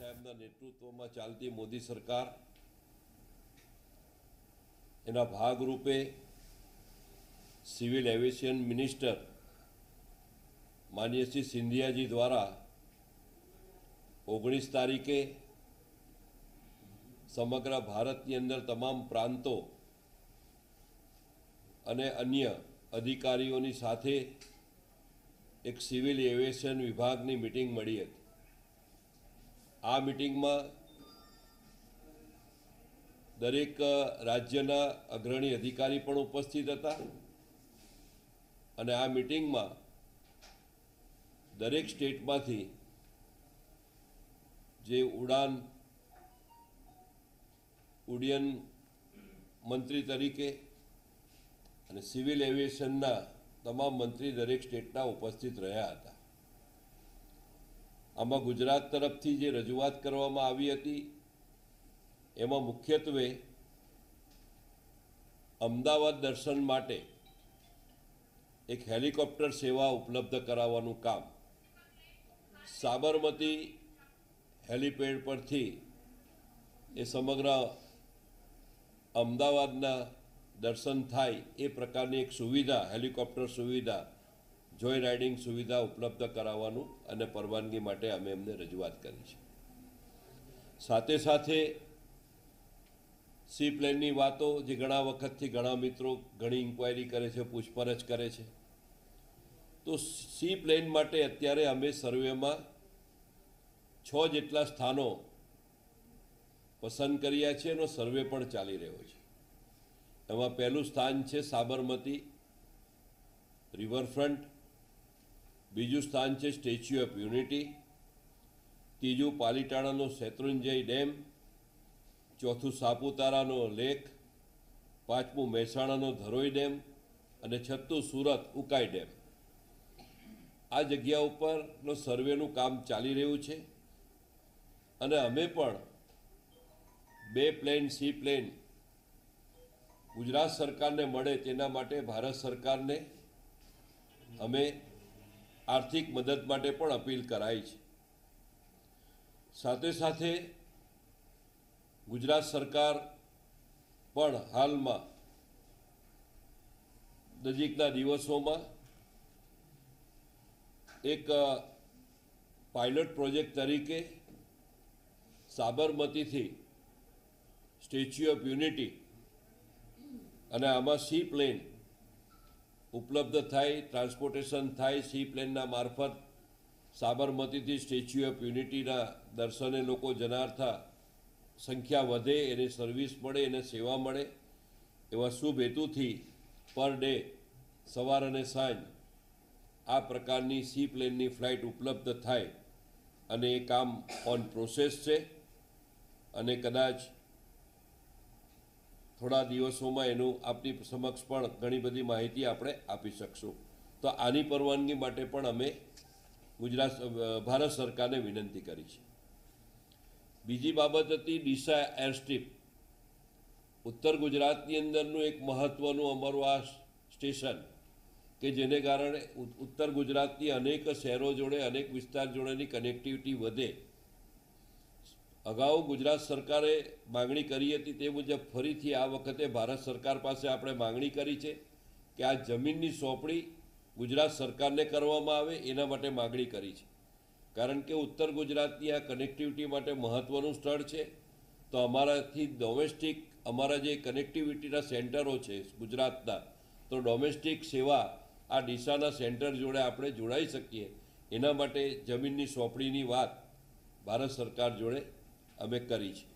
સાહેબના નેતૃત્વમાં ચાલતી મોદી સરકાર એના ભાગરૂપે સિવિલ એવિએશન મિનિસ્ટર માનनीय श्री સિંધિયાજી દ્વારા 19 તારીખે સમગ્ર ભારતની અંદર તમામ પ્રાંતો અને અન્ય અધિકારીઓની સાથે એક સિવિલ એવિએશન વિભાગની મીટિંગ મળી હતી। આ મીટિંગમાં દરેક રાજ્યના અગ્રણી અધિકારી પણ ઉપસ્થિત હતા અને આ મીટિંગમાં દરેક સ્ટેટમાંથી જે ઉડ્ડયન મંત્રી તરીકે અને સિવિલ એવિએશનના તમામ મંત્રી દરેક સ્ટેટના ઉપસ્થિત રહ્યા હતા। આમાં ગુજરાત તરફથી જે રજૂઆત કરવામાં આવી હતી એમાં મુખ્યત્વે અમદાવાદ દર્શન માટે એક હેલિકોપ્ટર સેવા ઉપલબ્ધ કરાવવાનું કામ સાબરમતી હેલિપેડ પરથી એ સમગ્ર અમદાવાદના દર્શન થાય એ પ્રકારની એક સુવિધા, હેલિકોપ્ટર સુવિધા, જોય રાઇડિંગ સુવિધા ઉપલબ્ધ કરાવવાનું અને પરવાનગી માટે અમે એમને રજૂઆત કરી છે। સાથે સાથે સી પ્લેનની વાતો જે ઘણા વખતથી ઘણા મિત્રો ઘણી ઇન્ક્વાયરી કરે છે, પૂછપરછ કરે છે, તો સી પ્લેન માટે અત્યારે અમે સર્વેમાં 6 જેટલા સ્થાનો પસંદ કર્યા છે, એનો સર્વે પણ ચાલી રહ્યો છે। એમાં પહેલું સ્થાન છે સાબરમતી રિવરફ્રન્ટ, બીજું સ્થાન છે સ્ટેચ્યુ ઓફ યુનિટી, ત્રીજું પાલીતાણાનો શેત્રુંજય ડેમ, ચોથું સાપુતારાનો લેક, પાંચમું મહેસાણાનો ધરોઈ ડેમ અને છઠ્ઠું સુરત ઉકાઈ ડેમ। આ જગ્યા ઉપરનો સર્વેનું કામ ચાલી રહ્યું છે અને અમે પણ 2 પ્લેન સી પ્લેન ગુજરાત સરકારને મળે તેના માટે ભારત સરકારને અમે આર્થિક મદદ માટે પણ અપીલ કરાઈ છે। સાથે સાથે ગુજરાત સરકાર પણ હાલમાં નજીકના દિવસોમાં એક પાયલોટ પ્રોજેક્ટ તરીકે સાબરમતીથી સ્ટેચ્યુ ઓફ યુનિટી અને આમાં સી પ્લેન ઉપલબ્ધ થાય, ટ્રાન્સપોર્ટેશન થાય, સી પ્લેનના મારફત સાબરમતીથી સ્ટેચ્યુ ઓફ યુનિટીના દર્શને લોકો જનારતા સંખ્યા વધે, એને સર્વિસ મળે, એને સેવા મળે, એવા શુભ હેતુથી પર ડે સવાર અને સાંજ આ પ્રકારની સી પ્લેનની ફ્લાઇટ ઉપલબ્ધ થાય અને એ કામ ઓન પ્રોસેસ છે અને કદાચ થોડા દિવસોમાં એનું આપની સમક્ષ પણ ઘણી બધી માહિતી આપણે આપી શકશું। તો આની પરવાનગી માટે પણ અમે ભારત સરકારને વિનંતી કરી છે। બીજી બાબત હતી ડીસા એરસ્ટ્રીપ। ઉત્તર ગુજરાતની અંદરનું એક મહત્ત્વનું અમારું આ સ્ટેશન કે જેને કારણે ઉત્તર ગુજરાતની અનેક શહેરો જોડે, અનેક વિસ્તાર જોડેની કનેક્ટિવિટી વધે। અગાઉ ગુજરાત સરકારે માગણી કરી હતી તે મુજબ ફરીથી આ વખતે ભારત સરકાર પાસે આપણે માગણી કરી છે કે આ જમીનની સોંપણી ગુજરાત સરકારને કરવામાં આવે, એના માટે માગણી કરી છે। કારણ કે ઉત્તર ગુજરાતની આ કનેક્ટિવિટી માટે મહત્ત્વનું સ્થળ છે। તો અમારાથી ડોમેસ્ટિક અમારા જે કનેક્ટિવિટીના સેન્ટરો છે ગુજરાતના, તો ડોમેસ્ટિક સેવા આ ડીસાના સેન્ટર જોડે આપણે જોડાઈ શકીએ, એના માટે જમીનની સોંપણીની વાત ભારત સરકાર જોડે અમે કરી છે।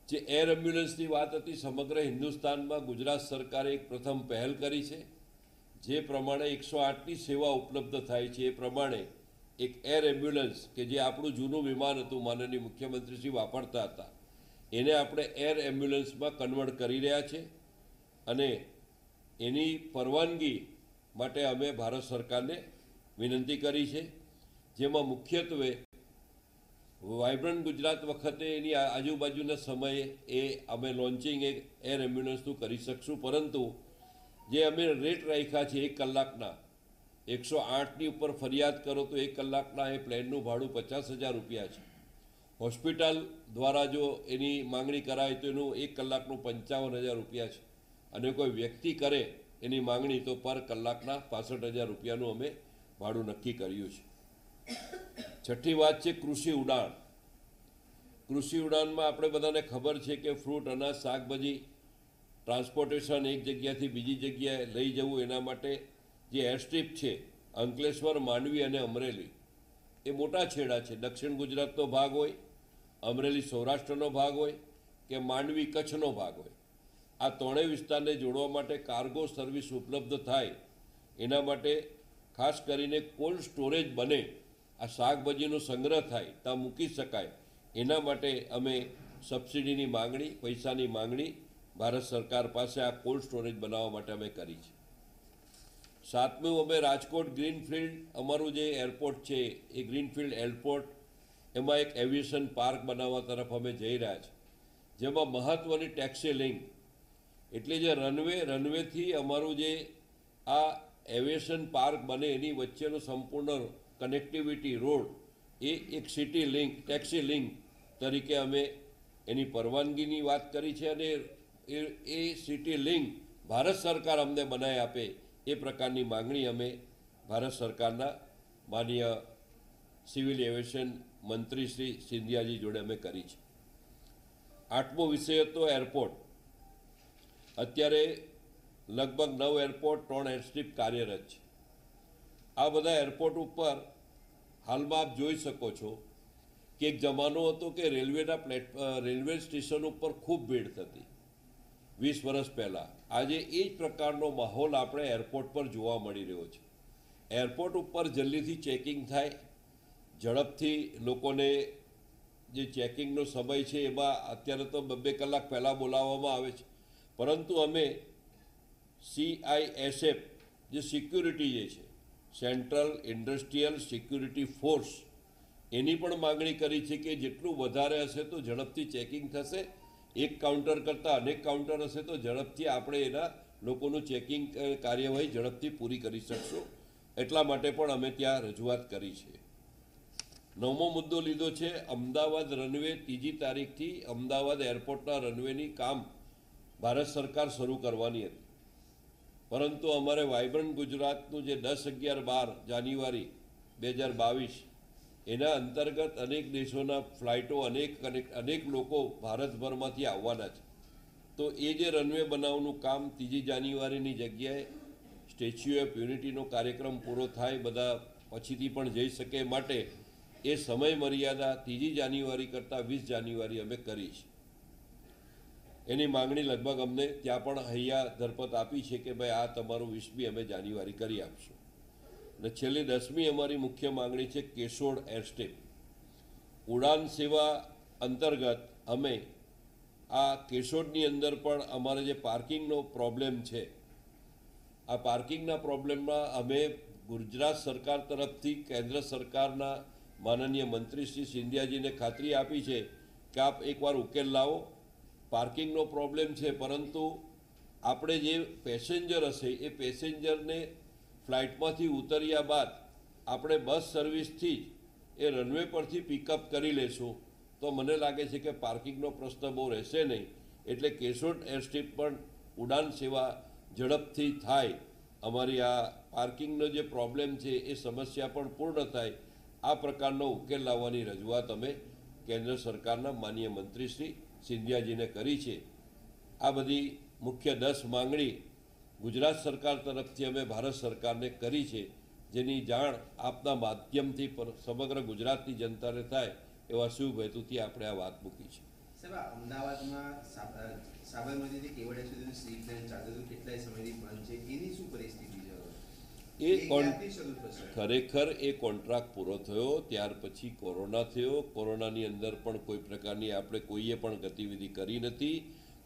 જે એર એમ્બ્યુલન્સની વાત હતી, સમગ્ર હિન્દુસ્તાનમાં ગુજરાત સરકારે એક પ્રથમ પહેલ કરી છે। જે પ્રમાણે 108ની સેવા ઉપલબ્ધ થાય છે એ પ્રમાણે એક એર એમ્બ્યુલન્સ કે જે આપણું જૂનું વિમાન હતું, માનનીય મુખ્યમંત્રીશ્રી વાપરતા હતા, એને આપણે એર એમ્બ્યુલન્સમાં કન્વર્ટ કરી રહ્યા છે અને એની પરવાનગી માટે અમે ભારત સરકારને વિનંતી કરી છે। જેમાં મુખ્યત્વે વાઇબ્રન્ટ ગુજરાત વખતે એની આજુબાજુના સમયે એ અમે લોન્ચિંગ એક એર એમ્બ્યુલન્સનું કરી શકશું, પરંતુ જે અમે રેટ રાખ્યા છે 1 કલાકના 108ની ઉપર ફરિયાદ કરો તો 1 કલાકના એ પ્લેનનું ભાડું 50,000 રૂપિયા છે. હોસ્પિટલ દ્વારા જો એની માંગણી કરાય તો એનું 1 કલાકનું 55,000 રૂપિયા છે. અને કોઈ વ્યક્તિ કરે એની માંગણી તો પર કલાકના 65,000 રૂપિયાનું અમે ભાડું નક્કી કર્યું છે. છઠ્ઠી વાત છે કૃષિ ઉડાણ. કૃષિ ઉડાનમાં આપણે બધાને ખબર છે કે ફ્રૂટ, અનાજ, શાકભાજી ટ્રાન્સપોર્ટેશન એક જગ્યાથી બીજી જગ્યાએ લઈ જવું, એના માટે જે એરસ્ટ્રીપ છે અંકલેશ્વર, માંડવી અને અમરેલી એ મોટા છેડા છે. દક્ષિણ ગુજરાતનો ભાગ હોય, અમરેલી સૌરાષ્ટ્રનો ભાગ હોય કે માંડવી કચ્છનો ભાગ હોય, આ ત્રણેય વિસ્તારને જોડવા માટે કાર્ગો સર્વિસ ઉપલબ્ધ થાય એના માટે ખાસ કરીને કોલ્ડ સ્ટોરેજ બને, આ શાકભાજીનો સંગ્રહ થાય, ત્યાં મૂકી શકાય, એના માટે અમે સબસિડીની માંગણી, પૈસાની માંગણી ભારત સરકાર પાસે આ કોલ્ડ સ્ટોરેજ બનાવવા માટે અમે કરી છે. સાતમું, અમે રાજકોટ ગ્રીનફિલ્ડ, અમારું જે એરપોર્ટ છે એ ગ્રીનફિલ્ડ એરપોર્ટ, એમાં એક એવિએશન પાર્ક બનાવવા તરફ અમે જઈ રહ્યા છીએ, જેમાં મહત્ત્વની ટેક્સી લિંક એટલે જે રનવેથી અમારું જે આ એવિએશન પાર્ક બને એની વચ્ચેનો સંપૂર્ણ કનેક્ટિવિટી રોડ એ એક સિટી લિંક, ટેક્સી લિંક તરીકે અમે એની પરવાનગીની વાત કરી છે. અને એ સિટી લિંક ભારત સરકાર અમને બનાવી આપે એ પ્રકારની માંગણી અમે ભારત સરકારના માનનીય સિવિલ એવિએશન મંત્રી શ્રી સિંધિયાજી જોડે અમે કરી છે. આઠમો વિષય હતો એરપોર્ટ. અત્યારે લગભગ 9 એરપોર્ટ, 3 એરસ્ટ્રીપ કાર્યરત છે. આ બધા એરપોર્ટ ઉપર હાલમાં આપ જોઈ શકો છો કે એક જમાનો હતો કે રેલવે સ્ટેશન ઉપર ખૂબ ભીડ થતી 20 વર્ષ પહેલાં. આજે એ જ પ્રકારનો માહોલ આપણે એરપોર્ટ પર જોવા મળી રહ્યો છે. એરપોર્ટ ઉપર જલ્દીથી ચેકિંગ થાય, ઝડપથી લોકોને જે ચેકિંગનો સમય છે એમાં અત્યારે તો 2 કલાક પહેલાં બોલાવવામાં આવે છે, પરંતુ અમે CISF જે સિક્યુરિટી જે છે, સેન્ટ્રલ ઇન્ડસ્ટ્રીયલ સિક્યુરિટી ફોર્સ, એની પણ માગણી કરી છે કે જેટલું વધારે હશે તો ઝડપથી ચેકિંગ થશે. એક કાઉન્ટર કરતાં અનેક કાઉન્ટર હશે તો ઝડપથી આપણે એના લોકોનું ચેકિંગ કાર્યવાહી ઝડપથી પૂરી કરી શકશું. એટલા માટે પણ અમે ત્યાં રજૂઆત કરી છે. 9મો મુદ્દો લીધો છે અમદાવાદ રનવે. 3જી તારીખથી અમદાવાદ એરપોર્ટના રનવેની કામ ભારત સરકાર શરૂ કરવાની હતી, પરંતુ અમારે વાઇબ્રન્ટ ગુજરાતનું જે 10, 11, 12 જાન્યુઆરી 2022 એના અંતર્ગત અનેક દેશોના ફ્લાઇટો, અનેક લોકો ભારતભરમાંથી આવવાના છે. તો એ જે રનવે બનાવવાનું કામ 3જી જાન્યુઆરીની જગ્યાએ સ્ટેચ્યુ ઓફ યુનિટીનો કાર્યક્રમ પૂરો થાય, બધા પછીથી પણ જઈ શકે માટે એ સમય મર્યાદા 3જી જાન્યુઆરી કરતાં 20 જાન્યુઆરી અમે કરી છે. એની માંગણી લગભગ અમને ત્યાં પણ હૈયા ધરપત આપી છે કે ભાઈ આ તમારું 20મી અમે જાન્યુઆરી કરી આપશું. અને છેલ્લી 10મી અમારી મુખ્ય માંગણી છે કેશોદ એરસ્ટ્રીપ. ઉડાન સેવા અંતર્ગત અમે આ કેશોદની અંદર પણ અમારે જે પાર્કિંગનો પ્રોબ્લેમ છે, આ પાર્કિંગના પ્રોબ્લેમમાં અમે ગુજરાત સરકાર તરફથી કેન્દ્ર સરકારના માનનીય મંત્રી શ્રી સિંધિયાજીને ખાતરી આપી છે કે આપ એકવાર ઉકેલ લાવો. પાર્કિંગનો પ્રોબ્લેમ છે, પરંતુ આપણે જે પેસેન્જર હશે એ પેસેન્જરને ફ્લાઇટમાંથી ઉતર્યા બાદ આપણે બસ સર્વિસથી જ એ રનવે પરથી પિકઅપ કરી લેશું તો મને લાગે છે કે પાર્કિંગનો પ્રશ્ન બહુ રહેશે નહીં. એટલે કેશોદ એરસ્ટ્રીપ પણ ઉડાન સેવા ઝડપથી થાય, અમારી આ પાર્કિંગનો જે પ્રોબ્લેમ છે એ સમસ્યા પણ પૂર્ણ થાય, આ પ્રકારનો ઉકેલ લાવવાની રજૂઆત અમે કેન્દ્ર સરકારના માનનીય મંત્રી શ્રી સિંધિયાજીને કરી છે. આ બધી મુખ્ય 10 માંગણી ગુજરાત સરકાર તરફથી અમે ભારત સરકારને કરી છે, જેની જાણ આપના માધ્યમથી સમગ્ર ગુજરાતની જનતાને થાય એવા શુભ હેતુથી આપણે આ વાત મૂકી છે. સાહેબ, અમદાવાદમાં સાબરમતીથી કેવડિયા સુધીની સ્ટ્રીટ લાઇન ચાલતી હતી, કેટલાય સમયથી બંધ છે, એની શું પરિસ્થિતિ છે? ખરેખર એ કોન્ટ્રાક્ટ પૂરો થયો ત્યાર પછી કોરોના થયો. કોરોનાની અંદર પણ કોઈ પ્રકારની આપણે કોઈએ પણ ગતિવિધિ કરી નથી.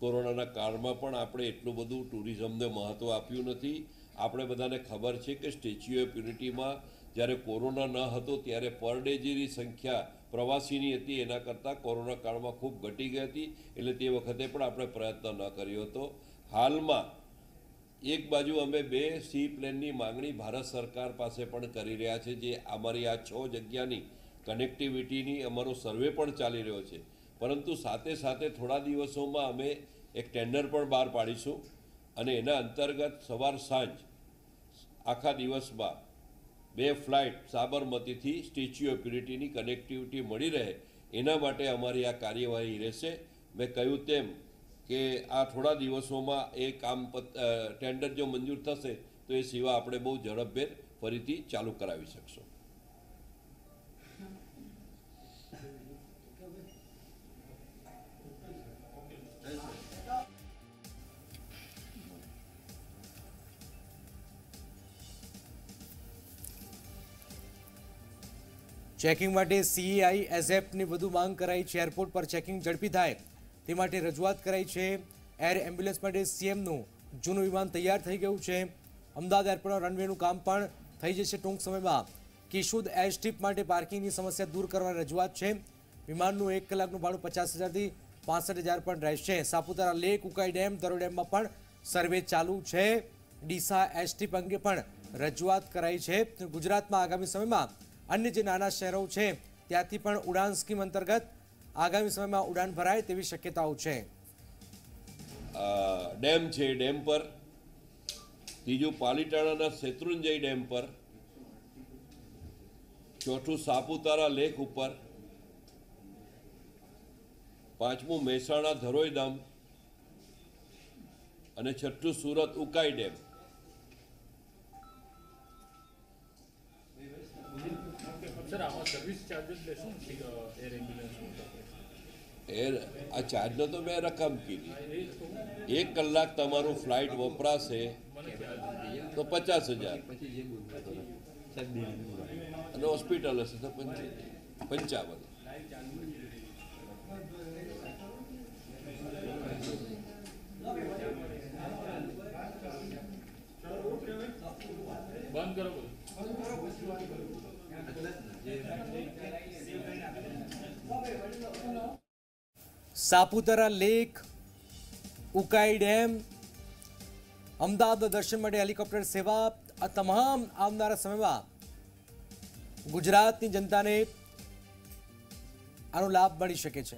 કોરોનાના કાળમાં પણ આપણે એટલું બધું ટુરિઝમને મહત્ત્વ આપ્યું નથી. આપણે બધાને ખબર છે કે સ્ટેચ્યુ ઓફ યુનિટીમાં જ્યારે કોરોના ન હતો ત્યારે પર ડે જેની સંખ્યા પ્રવાસીની હતી એના કરતાં કોરોના કાળમાં ખૂબ ઘટી ગઈ હતી. એટલે તે વખતે પણ આપણે પ્રયત્ન ન કર્યો હતો. હાલમાં એક બાજુ અમે 2 સી પ્લેનની માંગણી ભારત સરકાર પાસે પણ કરી રહ્યા છે, જે અમારી આ 6 જગ્યાની કનેક્ટિવિટીની અમારો સર્વે પણ ચાલી રહ્યો છે. પરંતુ સાથે સાથે થોડા દિવસોમાં અમે એક ટેન્ડર પણ બહાર પાડીશું અને એના અંતર્ગત સવાર સાંજ આખા દિવસમાં 2 ફ્લાઇટ સાબરમતીથી સ્ટેચ્યુ ઓફ યુનિટીની કનેક્ટિવિટી મળી રહે એના માટે અમારી આ કાર્યવાહી રહેશે. મેં કહ્યું તેમ કે આ થોડા દિવસોમાં એ કામ ટેન્ડર જો મંજૂર થશે તો એ સેવા આપણે બહુ ઝડપભેર ફરીથી ચાલુ કરાવી શકશું. ચેકિંગ માટે સીઆઈ એઝેપની વધુ માંગ કરાઈ છે. એરપોર્ટ પર ચેકિંગ ઝડપી થાય તે માટે રજૂઆત કરાઈ છે. એર એમ્બ્યુલન્સ માટે સીએમનું જૂનું વિમાન તૈયાર થઈ ગયું છે. અમદાવાદ એરપોર્ટના રનવેનું કામ પણ થઈ જશે ટૂંક સમયમાં. કિશોદ એર સ્ટ્રીપ માટે પાર્કિંગની સમસ્યા દૂર કરવાની રજૂઆત છે. વિમાનનું 1 કલાકનું ભાડું 50,000થી 65,000 પણ રહેશે. સાપુતારા લેક, ઉકાઈ ડેમ, ધરોઈ ડેમમાં પણ સર્વે ચાલુ છે. ડીસા એર સ્ટ્રીપ અંગે પણ રજૂઆત કરાઈ છે. ગુજરાતમાં આગામી સમયમાં અન્ય જે નાના શહેરો છે ત્યાંથી પણ ઉડાન સ્કીમ અંતર્ગત આગામી સમયમાં ઉડાન ભરાય તેવી શક્યતાઓ છે. ડેમ છે, ડેમ પર, ત્રીજું પાલીતાણાના શેત્રુંજય ડેમ પર, ચોથું સાપુતારા લેક ઉપર, પાંચમું મહેસાણા ધરોઈ ડેમ અને છઠ્ઠું સુરત ઉકાઈ ડેમ. આ ચાર્જનો તો મેં રકમ કીધી. 1 કલાક તમારું ફ્લાઇટ વપરાશે તો 50,000 અને હોસ્પિટલ હશે તો 55. બંધ કરો. સાપુતારા લેક, ઉકાઈ ડેમ, અમદાવાદ દર્શન માટે હેલિકોપ્ટર સેવા, આ તમામ આવનારા સમયમાં ગુજરાતની જનતાને આનો લાભ મળી શકે છે.